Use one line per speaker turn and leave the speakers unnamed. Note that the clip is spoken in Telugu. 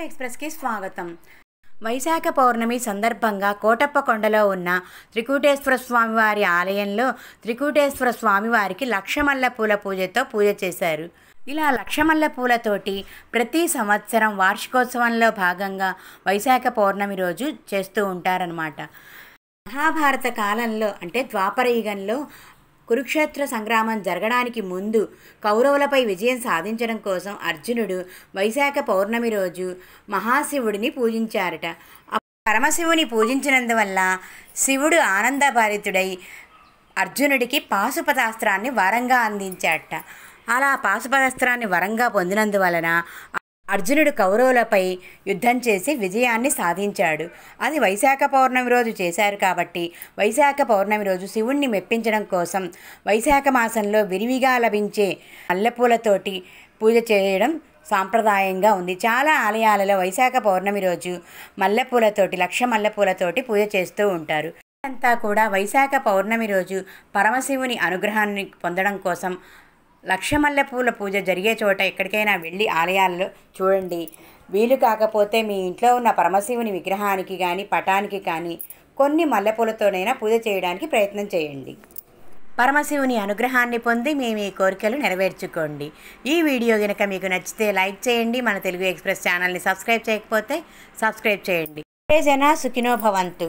ఎక్స్‌ప్రెస్‌కి స్వాగతం. వైశాఖ పౌర్ణమి సందర్భంగా కోటప్పకొండలో ఉన్న త్రికూటేశ్వర స్వామివారి ఆలయంలో త్రికూటేశ్వర స్వామివారికి లక్షమల్లె పూల పూజతో పూజ చేశారు. ఇలా లక్షమల్లె పూలతోటి ప్రతి సంవత్సరం వార్షికోత్సవంలో భాగంగా వైశాఖ పౌర్ణమి రోజు చేస్తూ ఉంటారనమాట. మహాభారత కాలంలో అంటే ద్వాపర యుగంలో కురుక్షేత్ర సంగ్రామం జరగడానికి ముందు కౌరవులపై విజయం సాధించడం కోసం అర్జునుడు వైశాఖ పౌర్ణమి రోజు మహాశివుడిని పూజించారట. పరమశివుని పూజించినందువల్ల శివుడు ఆనందభరితుడై అర్జునుడికి పాశుపతాస్త్రాన్ని వరంగా అందించాట. అలా పాశుపతాస్త్రాన్ని వరంగా పొందినందువలన అర్జునుడు కౌరవులపై యుద్ధం చేసి విజయాన్ని సాధించాడు. అది వైశాఖ పౌర్ణమి రోజు చేశారు కాబట్టి వైశాఖ పౌర్ణమి రోజు శివుణ్ణి మెప్పించడం కోసం వైశాఖ మాసంలో విరివిగా లభించే మల్లెపూలతోటి పూజ చేయడం సాంప్రదాయంగా ఉంది. చాలా ఆలయాలలో వైశాఖ పౌర్ణమి రోజు మల్లెపూలతోటి లక్ష మల్లెపూలతోటి పూజ చేస్తూ ఉంటారు. అంతా కూడా వైశాఖ పౌర్ణమి రోజు పరమశివుని అనుగ్రహాన్ని పొందడం కోసం లక్షమల్లెపూల పూజ జరిగే చోట ఎక్కడికైనా వెళ్ళి ఆలయాల్లో చూడండి. వీలు కాకపోతే మీ ఇంట్లో ఉన్న పరమశివుని విగ్రహానికి కానీ పటానికి కానీ కొన్ని మల్లెపూలతోనైనా పూజ చేయడానికి ప్రయత్నం చేయండి. పరమశివుని అనుగ్రహాన్ని పొంది మీ కోరికలు నెరవేర్చుకోండి. ఈ వీడియో కనుక మీకు నచ్చితే లైక్ చేయండి. మన తెలుగు ఎక్స్‌ప్రెస్ ఛానల్ని సబ్స్క్రైబ్ చేయకపోతే సబ్స్క్రైబ్ చేయండి. జై జన సుఖినో భవంతు.